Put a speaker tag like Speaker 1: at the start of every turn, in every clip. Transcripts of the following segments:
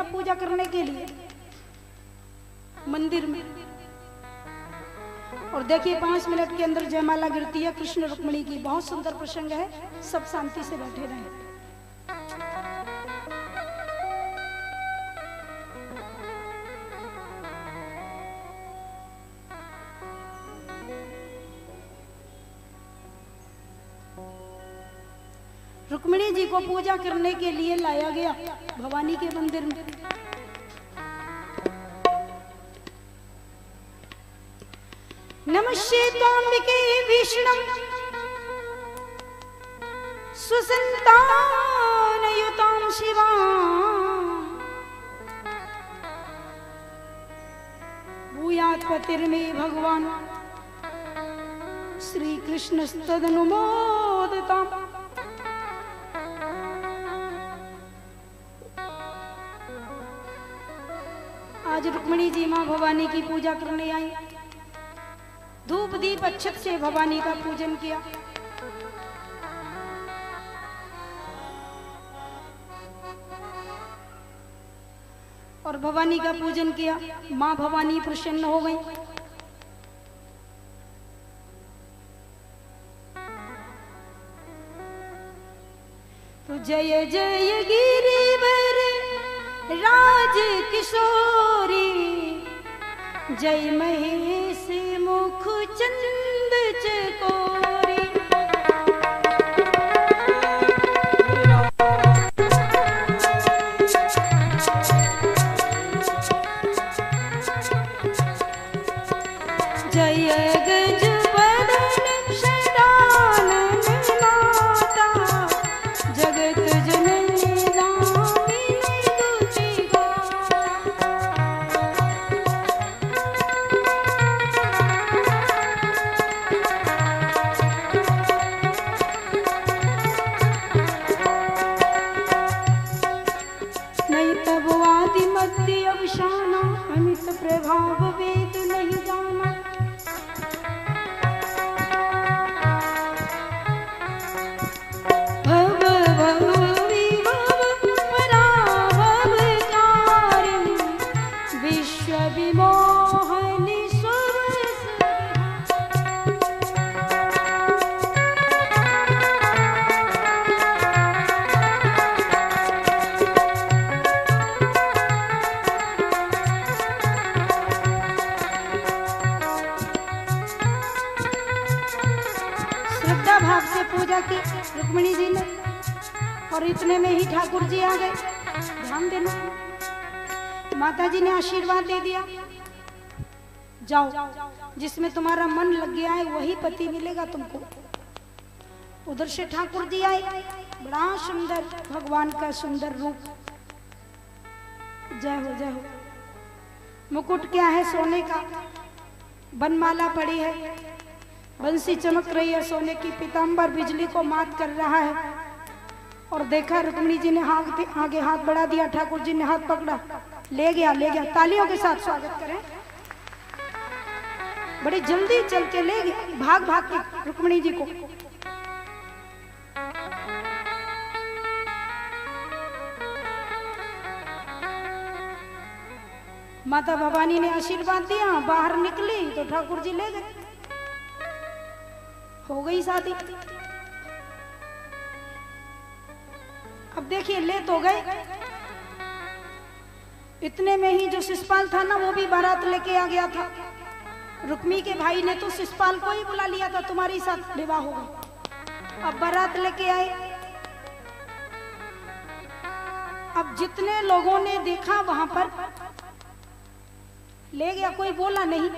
Speaker 1: ना पूजा करने के लिए मंदिर में। और देखिए 5 मिनट के अंदर जयमाला गिरती है कृष्ण रुक्मिणी की। बहुत सुंदर प्रसंग है, सब शांति से बैठे रहें। रुक्मिणी जी को पूजा करने के लिए लाया गया भवानी के मंदिर में। नमस्ते त्वाम्बिके विष्णु सुसंतानयुतां शिवां भूयात् पतिर्मे भगवान् श्री कृष्णस्तदनुमोदिताम्। आज रुक्मिणी जी मां भवानी की पूजा करने आई। धूप दीप अक्षत से भवानी का पूजन किया। और भवानी का पूजन किया, मां भवानी प्रसन्न हो गई। तो जय जय गिरिवर राज किशोरी, जय महेश मुख चंद चकोरी। जय गज बदन शरानन माता, जगत जननी दामिनी दुति नहीं तब आदि मध्य अवसाना, अमित प्रभाव वेद नहीं जाना। भव भव विभव पराभव कारिणी, विश्व विमोहनि सुरस। श्रद्धा भाव से पूजा की रुक्मिणी जी ने। और इतने में ही ठाकुर जी आ गए। ध्यान देना, माता जी ने आशीर्वाद दे दिया, जाओ जिसमें तुम्हारा मन लग गया है वही पति मिलेगा तुमको। उधर से ठाकुर जी आए, बड़ा सुंदर भगवान का सुंदर रूप। जय हो जय हो। मुकुट क्या है? सोने का। बनमाला पड़ी है, बंसी चमक रही है सोने की। पीतांबर बिजली को मात कर रहा है। और देखा रुक्मिणी जी ने आगे हाथ बढ़ा दिया, ठाकुर जी ने हाथ पकड़ा, ले गया ले गया। तालियों के साथ स्वागत करें। बड़ी जल्दी चल के ले गया, भाग भाग के रुक्मिणी जी को। माता भवानी ने आशीर्वाद दिया, बाहर निकली तो ठाकुर जी ले गए। हो गई शादी। अब देखिए ले तो गए, इतने में ही जो शिषपाल था ना वो भी बारात लेके आ गया था। रुक्मी के भाई ने तो शिषपाल को ही बुला लिया था, तुम्हारी साथ विवाह होगा। अब बारात लेके आए। अब जितने लोगों ने देखा वहां पर ले गया, कोई बोला नहीं।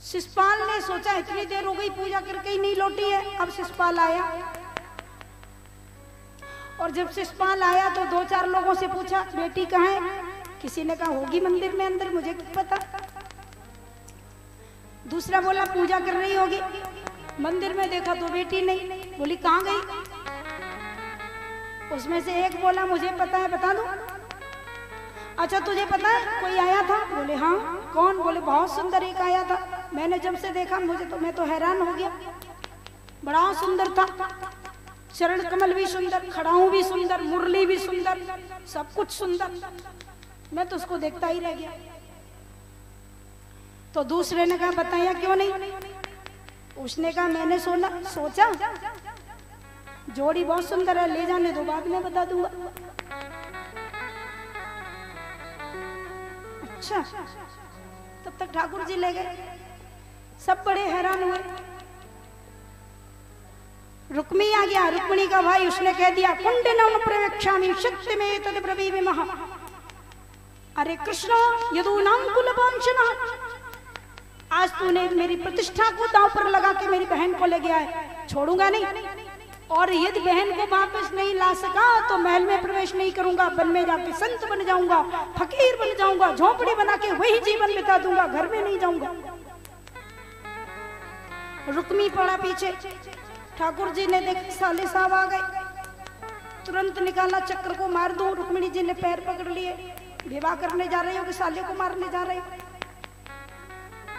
Speaker 1: शिषपाल ने सोचा इतनी देर हो गई पूजा करके ही नहीं लौटी है। अब शिषपाल आया, और जब शिषपाल आया तो 2-4 लोगों से पूछा बेटी कहाँ है? किसी ने कहा होगी मंदिर में अंदर, मुझे क्या पता। दूसरा बोला पूजा कर रही होगी। मंदिर में देखा तो बेटी नहीं, बोली कहाँ गई? उसमें से एक बोला मुझे पता है, बता दो। अच्छा तुझे पता है कोई आया था? बोले हाँ। कौन? बोले बहुत सुंदर एक आया था, मैंने जब से देखा मैं तो हैरान हो गया, बड़ा सुंदर था। चरण कमल भी सुंदर, खड़ाऊ भी सुंदर, मुरली भी सुंदर, सब कुछ सुंदर। मैं तो उसको देखता ही रह गया। तो दूसरे ने कहा बताया क्यों नहीं? उसने कहा मैंने सोचा जोड़ी बहुत सुंदर है, ले जाने दो, बाद में बता दूंगा। अच्छा, तब तक ठाकुर जी ले गए। सब बड़े हैरान हुए। रुक्मी आ गया, रुक्मिणी का भाई, उसने कह दिया कुंडनम प्रवेक्षामि शक्ति में तद ब्रवीमि महा। अरे कृष्ण यदूनां कुलवांछनः, आज तूने मेरी प्रतिष्ठा को दांव पर लगा के मेरी बहन को ले गया है, छोड़ूंगा नहीं। और यदि बहन को वापस नहीं ला सका तो महल में प्रवेश नहीं करूंगा, वन में जाके संत बन जाऊंगा, फकीर बन जाऊंगा, झोपड़ी बना के वही जीवन बिता दूंगा, घर में नहीं जाऊंगा। रुक्मी पड़ा पीछे। ठाकुर जी ने देखा साले साहब आ गए, तुरंत निकाला चक्र को मार दूं। रुक्मिणी जी ने पैर पकड़ लिए, विवाह करने जा रहे हो कि साले को मारने जा रहे हो?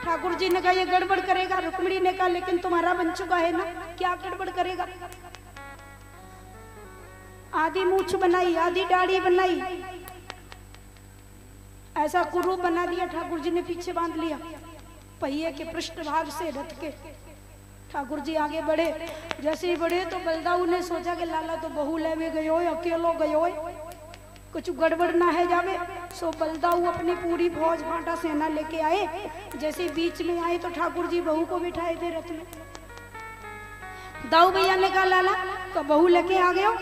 Speaker 1: ठाकुर जी ने कहा ये गड़बड़ करेगा। रुक्मिणी ने कहा लेकिन तुम्हारा बन चुका है ना, क्या गड़बड़ करेगा? आधी मूछ बनाई, आधी दाढ़ी बनाई, ऐसा कुरूप बना दिया। ठाकुर जी ने पीछे बांध लिया पहिए के पृष्ठभाग से रथ के। ठाकुर जी आगे बढ़े। जैसे ही बढ़े तो बलदाऊ ने सोचा कि लाला तो बहू लेवे गयो, अकेलो गयो, कुछ गड़बड़ ना है जावे। सो बलदाऊ अपनी पूरी फौज भाटा सेना लेके आए। जैसे बीच में आए तो ठाकुर जी बहू को बिठाए थे रथ में। दाऊ भैया ने कहा लाला तो बहू लेके आ गए हो?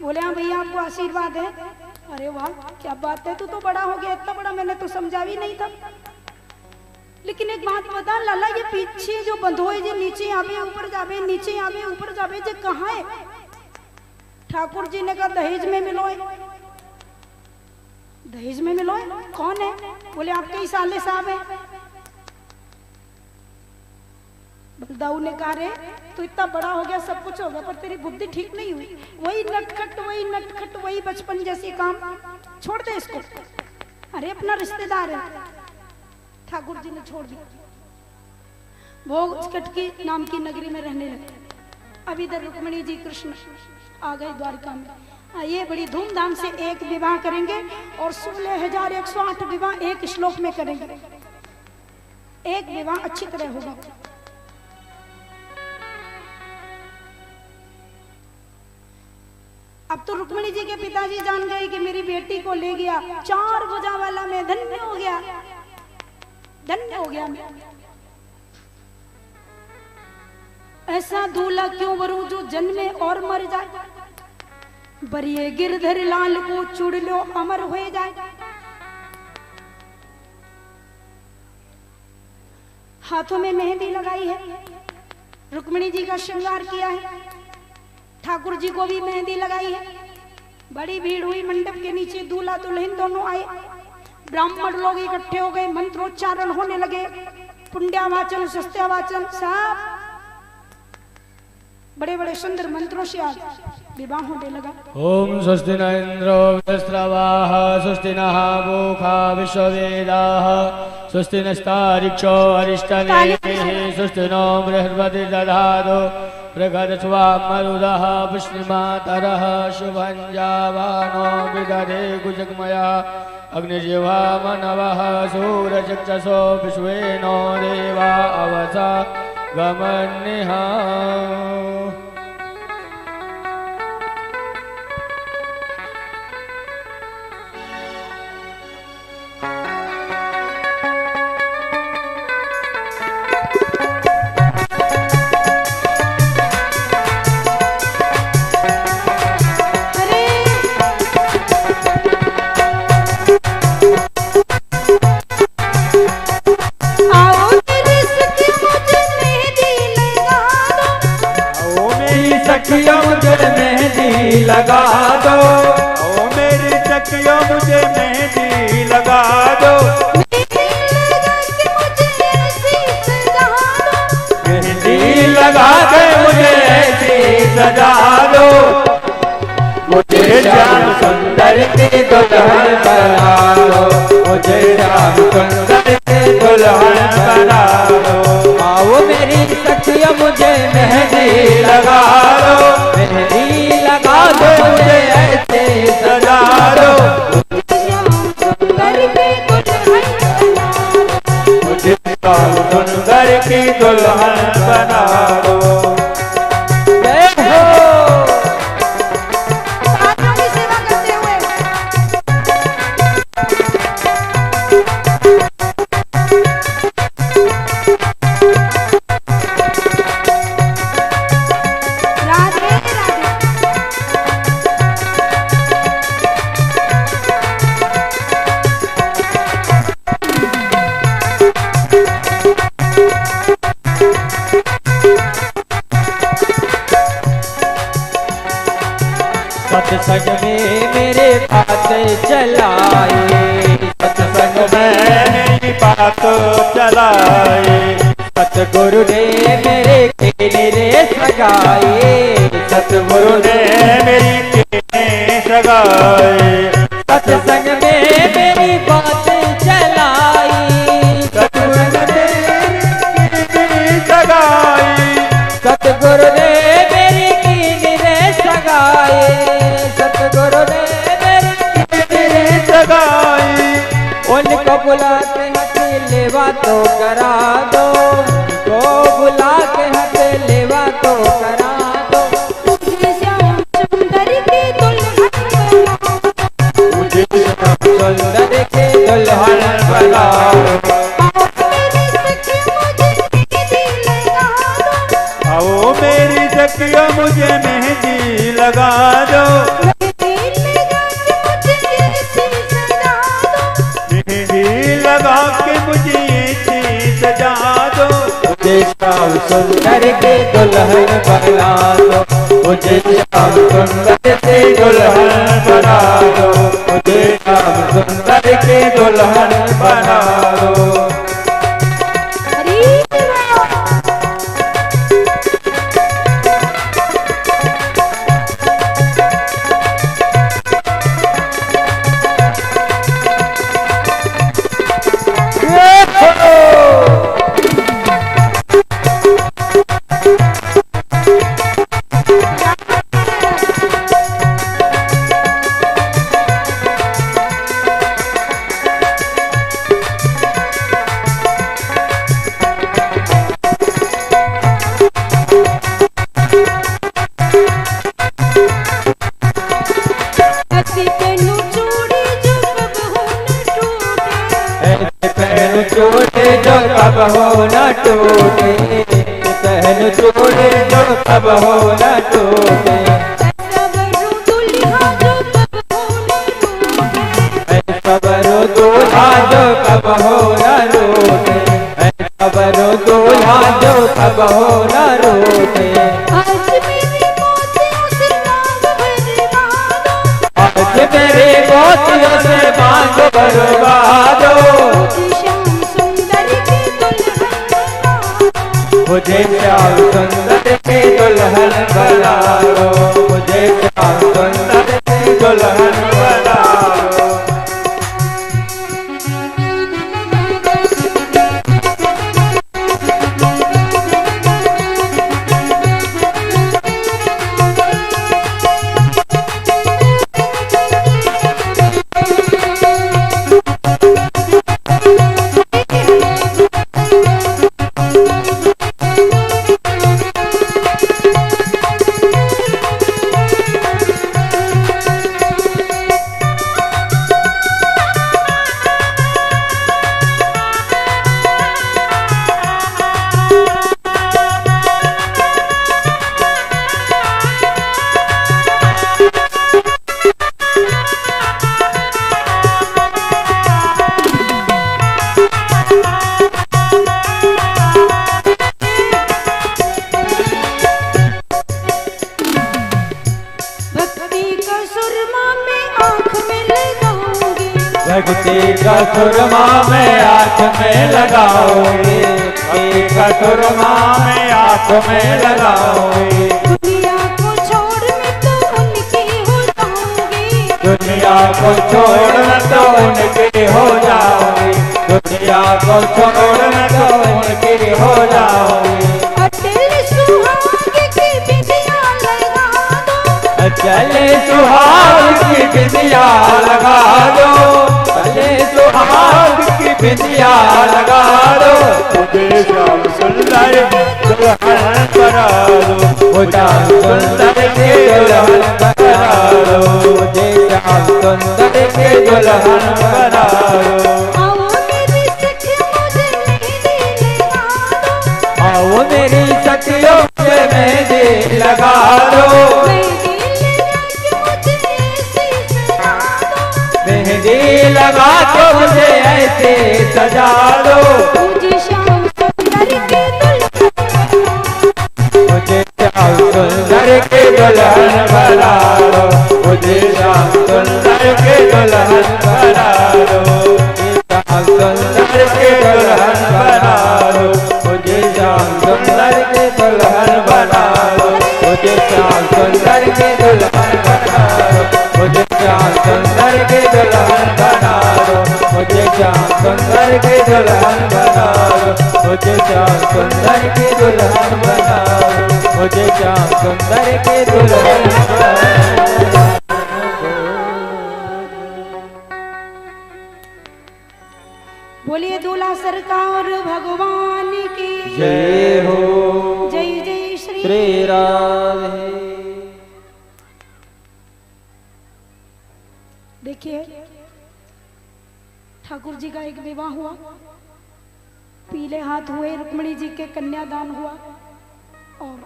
Speaker 1: बोले हाँ भैया आपको आशीर्वाद है। अरे वाह क्या बात है, तू तो बड़ा हो गया, इतना बड़ा मैंने तो समझा भी नहीं था। लेकिन एक बात बता लाला, ये पीछे जो बंधोए जो नीचे आवे ऊपर जावे, नीचे आवे ऊपर जावे, जो कहाँ है? ठाकुर जी ने कहा दहेज में मिलो। दहेज में मिलो? कौन है? बोले आपके ही साले साहब है। बलदाऊ ने कहा रे तू इतना बड़ा हो गया, सब कुछ हो गया, पर तेरी बुद्धि ठीक नहीं हुई। वही नटखट वही बचपन जैसी काम, छोड़ दे इसको। अरे अपना रिश्तेदार है। ठाकुर जी ने छोड़ दिया। भोग कटकी नाम की नगरी में रहने लगे। अब इधर रुक्मिणी जी कृष्ण आ गए द्वारका में। ये बड़ी धूमधाम से एक विवाह करेंगे और 16,108 विवाह एक श्लोक में करेंगे। एक विवाह अच्छी तरह होगा। अब तो रुक्मिणी जी के पिताजी जान गए कि मेरी बेटी को ले गया 4 भुजा वाला, मैं धन्य हो गया, धन्य हो गया मैं। ऐसा दूल्हा क्यों वरूं जो जन्मे और मर जाए, बरिए गिरधर लाल को चुड़ लो अमर हो जाए। हाथों में मेहंदी लगाई है, रुक्मिणी जी का श्रृंगार किया है, ठाकुर जी को भी मेहंदी लगाई है। बड़ी भीड़ हुई मंडप के नीचे, दूल्हा दुल्हन दोनों आए। ब्राह्मण लोग इकट्ठे हो गए, मंत्रोच्चारण होने लगे, पुण्यवाचन शस्त्रवाचन सब बड़े बड़े सुंदर मंत्रों से आज विवाह होने लगा।
Speaker 2: ओम स्वस्ति न इंद्रो वृहस्पतिर्वाः स्वस्ति नः पूषा विश्ववेदाः स्वस्ति नस्तारिक्षो अरिष्टनेमिः स्वस्ति नो बृहस्पतिर्दधातु प्रगतस्वामरुदः पुष्टिमातरः शुभञ्जावानो विदधे कुजग्मया अग्निजिह्वा मनवः सूरचक्षसो विश्वेनो देवा अवसा गमन्निः।
Speaker 3: की दुल्हन बना दो।
Speaker 1: पात्रों की सेवा करते हुए राधे राधे।
Speaker 2: सत्संग में मेरे बात चलाए, सत्संग में
Speaker 3: मेरी बात चलाए,
Speaker 2: सतगुरु ने मेरे केने रे सगाए,
Speaker 3: सतगुरु ने मेरी केने सगाए।
Speaker 2: सत्संग में मेरी बात चलाई,
Speaker 3: सतगुरु ने मेरी सगाई,
Speaker 2: सतगुरु ने मेरी केने रे सगाए, सतगुरु ने मेरी
Speaker 3: सगाई।
Speaker 2: उनको बुला के हाथ लेवा तो करा दो, उनको बुला के हाथ लेवा तो करा दो।
Speaker 1: मुझे श्याम सुंदर की दुल्हन बना दो,
Speaker 2: मुझे सुंदर के दुल्हन बना दो।
Speaker 1: आओ मेरी सखियों मुझे मेहंदी लगा दो,
Speaker 3: आओ मेरी मेहंदी लगा के मुझे ऐसी सजा दो।
Speaker 2: मुझे श्याम सुंदर के दुल्हन बना दो, मुझे श्याम सुंदर के दुल्हन बना दो, मुझे श्याम सुंदर के दुल्हन बना दो।
Speaker 1: हरी बोल। ਅਸੀਂ ਤੈਨੂੰ ਚੂੜੀ ਜੋ ਕਬਹੂ ਨਾ ਟੂਟੇ,
Speaker 2: पहन चोटे जो कब हो न टूटे, पहन चोटे जो कब हो न टूटे,
Speaker 1: ਸਬਰੂ ਦੁल्हा ਜੋ ਕਬਹੂ ਨਾ ਟੂਟੇ,
Speaker 2: सबरो दूल्हा जो कब हो न रोटे, सबरो दूल्हा जो कब हो न रोटे।
Speaker 1: आज मेरी मोतियों से मांग भरवा दो,
Speaker 2: आज मेरे मोतियों से मांग भरवा दो,
Speaker 1: मुझे श्याम सुंदर की दुल्हन बना दो,
Speaker 2: मुझे श्याम सुंदर के दुल्हन बना दो, मुझे श्याम सुंदर के दुल्हन बना दो।
Speaker 3: भक्ति का सुरमा में आँख में लगाओगे, भक्ति का सुरमा में आँख में लगाओगे।
Speaker 1: दुनिया को छोड़ मैं तो उनकी हो जाऊंगी,
Speaker 3: दुनिया को छोड़ तो उनकी हो जाओगे, दुनिया को छोड़ तो उनकी हो जाओगे।
Speaker 1: अटल सुहाग की बिंदिया लगा दो,
Speaker 3: चले सुहाग की बिंदिया लगा दो, चले सुहाग की बिंदिया लगा दो। मुझे श्याम सुंदर सुंदर दुल्हन बना दो, ओ श्याम सुंदर के दुल्हन बना दो, मुझे श्याम सुंदर के दुल्हन बना दो। आओ मेरी सखियों से मेहंदी लगा दो, मेहंदी लगा के मुझे ऐसे सजा दो,
Speaker 1: मुझे श्याम सुंदर के
Speaker 3: मुझे श्याम सुंदर के दुल्हन बना दो, मुझे श्याम सुंदर के दुल्हन बना दो, श्याम सुंदर के दुल्हन बना दो, मुझे श्याम सुंदर के दुल्हन बना दो, मुझे श्याम सुंदर के दुल्हन बना दो, मुझे श्याम सुंदर के दुल्हन बना दो, मुझे श्याम सुंदर के दुल्हन बना दो, मुझे श्याम सुंदर के दुल्हन बना दो, मुझे श्याम सुंदर के दुल्हन बना दो।
Speaker 1: बोलिए दूल्हा सरकार भगवान की
Speaker 3: जय हो।
Speaker 1: जय जय
Speaker 3: श्री राधे।
Speaker 1: देखिए ठाकुर जी का एक विवाह हुआ, पीले हाथ हुए, रुक्मिणी जी के कन्यादान हुआ और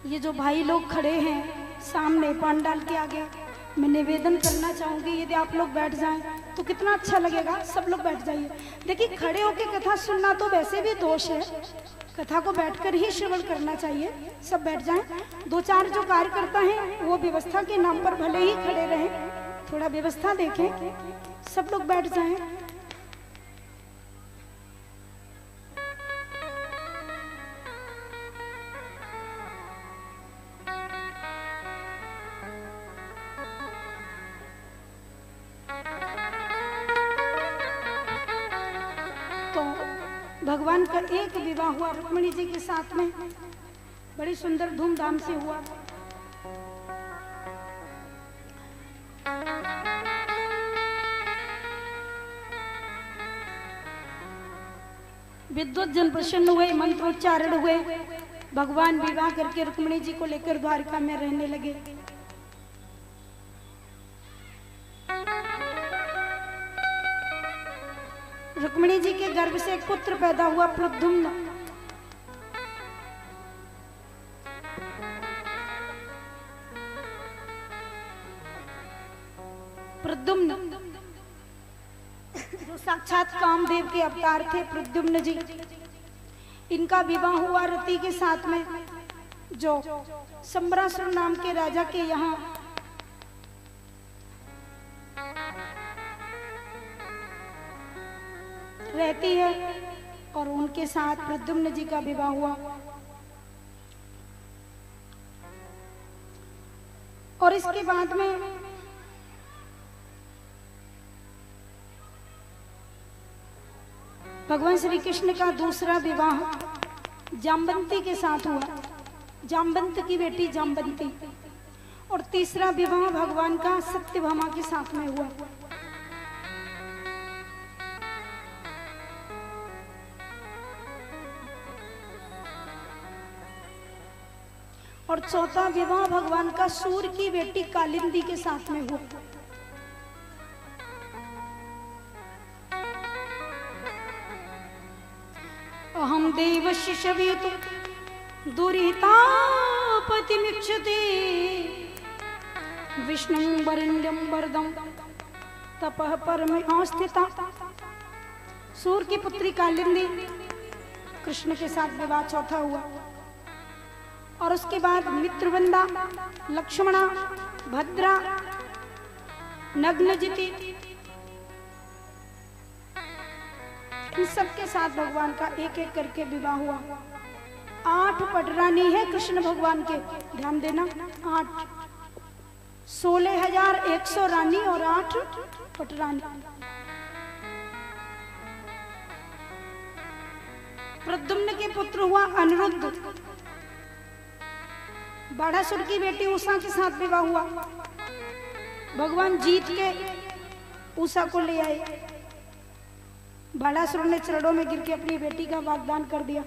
Speaker 1: ये जो भाई लोग खड़े हैं सामने पंडाल के आगे, मैं निवेदन करना चाहूंगी यदि आप लोग बैठ जाएं तो कितना अच्छा लगेगा। सब लोग बैठ जाइए। देखिए खड़े होकर कथा सुनना तो वैसे भी दोष है, कथा को बैठकर ही श्रवण करना चाहिए। सब बैठ जाएं। दो चार जो कार्यकर्ता हैं वो व्यवस्था के नाम पर भले ही खड़े रहें, थोड़ा व्यवस्था देखें। सब लोग बैठ जाएं। भगवान का एक विवाह हुआ रुक्मिणी जी के साथ में, बड़ी सुंदर धूमधाम से हुआ। विद्वत जन प्रसन्न हुए, मंत्रोच्चारण हुए। भगवान विवाह करके रुक्मिणी जी को लेकर द्वारका में रहने लगे। रुक्मिणी जी के गर्भ से एक पुत्र पैदा हुआ, प्रद्युम्न। प्रद्युम्न जो साक्षात कामदेव के अवतार थे, प्रद्युम्न जी। इनका विवाह हुआ रति के साथ में, जो संबरासुर नाम के राजा के यहाँ रहती है, और उनके साथ प्रद्युम्न जी का विवाह हुआ। और इसके बाद में भगवान श्री कृष्ण का दूसरा विवाह जाम्बंती के साथ हुआ, जाम्बंत की बेटी जाम्बंती। और तीसरा विवाह भगवान का सत्यभामा के साथ में हुआ। और चौथा विवाह भगवान का सूर की बेटी कालिंदी के साथ में हुआ। अहम देवस्य शवीतु दुरितापतिमिक्षते विष्णुं वरेण्यं वरदं तपः परमे स्थिता। सूर की पुत्री कालिंदी कृष्ण के साथ विवाह चौथा हुआ। और उसके बाद मित्रवंदा, लक्ष्मणा, भद्रा, नग्नजिति, इन सबके साथ भगवान का एक एक करके विवाह हुआ। 8 पटरानी है कृष्ण भगवान के, ध्यान देना। 8, 16,100 रानी और 8 पटरानी। प्रद्युम्न के पुत्र हुआ अनिरुद्ध, बाड़ासुर की बेटी उषा के साथ विवाह हुआ। भगवान जीत के उषा को ले आए। बाड़ासुर ने चरणों में गिर के अपनी बेटी का वाग्दान कर दिया।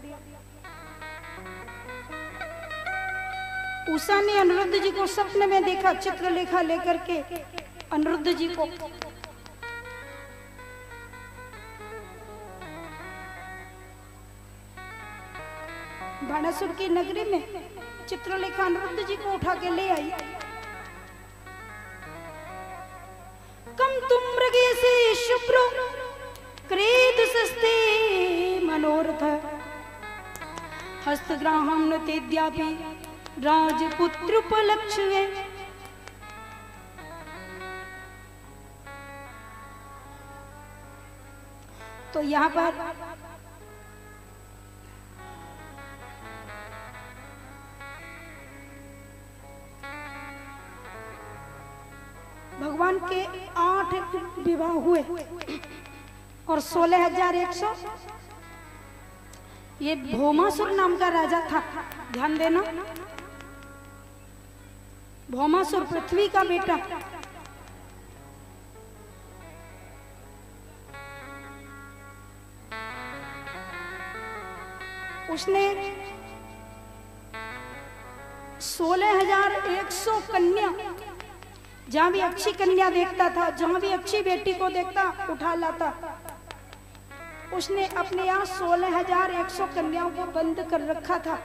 Speaker 1: उषा ने अनिरुद्ध जी को सपने में देखा, चित्रलेखा लेकर के अनिरुद्ध जी को। बाणासुर की नगरी में चित्रलेखा अनिरुद्ध जी को उठा के ले आई। कम तुम मृगे से शुभ्रो क्रेद सस्ते मनोरथ हस्तग्राहम न तेद्यापि राजपुत्र उपलक्ष्य। तो यहाँ पर भगवान के 8 विवाह हुए और 16,100 ये भौमासुर नाम का राजा था। ध्यान देना, भौमासुर पृथ्वी का बेटा। उसने 16,100 कन्या, जहां भी अच्छी कन्या देखता था, जहां भी अच्छी बेटी को देखता उठा लाता। उसने अपने यहाँ 16,100 कन्याओं को बंद कर रखा था।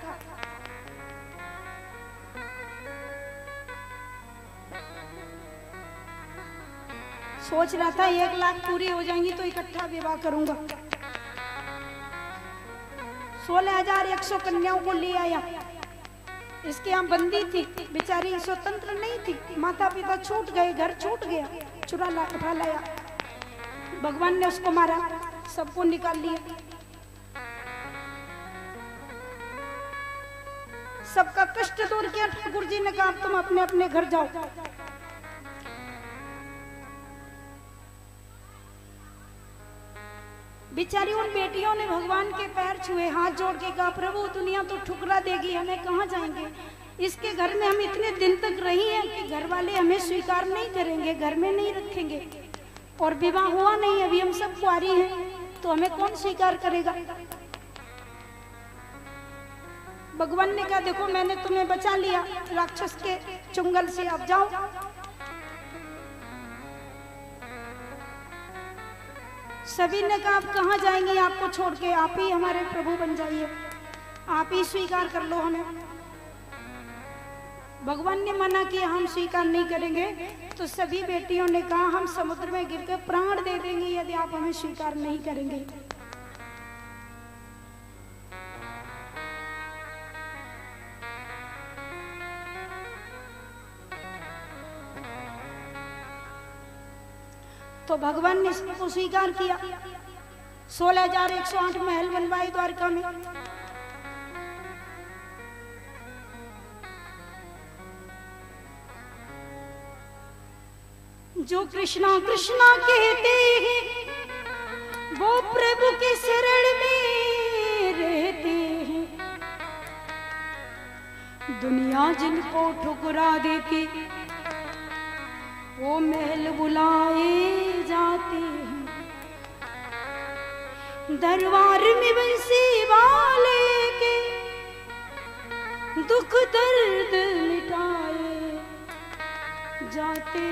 Speaker 1: सोच रहा था 1 लाख पूरी हो जाएंगी तो इकट्ठा विवाह करूंगा। 16,100 कन्याओं को ले आया। इसके यहाँ बंदी थी, बेचारी स्वतंत्र नहीं थी। माता पिता छूट गए, घर छूट गया, उठा लाया। भगवान ने उसको मारा, सबको निकाल लिया। सबका कष्ट दूर किया। ठाकुर जी ने कहा तुम अपने अपने घर जाओ। बेचारी उन बेटियों ने भगवान के पैर छुए, हाथ जोड़ के कहा प्रभु दुनिया तो ठुकरा देगी, हमें कहाँ जाएंगे। इसके घर में हम इतने दिन तक रही हैं कि घर वाले हमें स्वीकार नहीं करेंगे, घर में नहीं रखेंगे, और विवाह हुआ नहीं, अभी हम सब कुंवारी हैं, तो हमें कौन स्वीकार करेगा। भगवान ने कहा देखो मैंने तुम्हें बचा लिया राक्षस के चुंगल से, अब जाओ। सभी ने कहा आप कहाँ जाएंगे आपको छोड़ के, आप ही हमारे प्रभु बन जाइए, आप ही स्वीकार कर लो हमें। भगवान ने मना किया हम स्वीकार नहीं करेंगे। तो सभी बेटियों ने कहा हम समुद्र में गिरकर प्राण दे देंगे यदि आप हमें स्वीकार नहीं करेंगे। तो भगवान ने इसको स्वीकार किया। 16,108 महल बनवाए द्वारका में। जो कृष्णा कृष्णा कहते हैं वो प्रभु के शरण में रहते हैं। दुनिया जिनको ठुकरा देती वो महल बुलाए जाते हैं। दरबार में बंसी वाले के दुख दर्द मिटाए जाते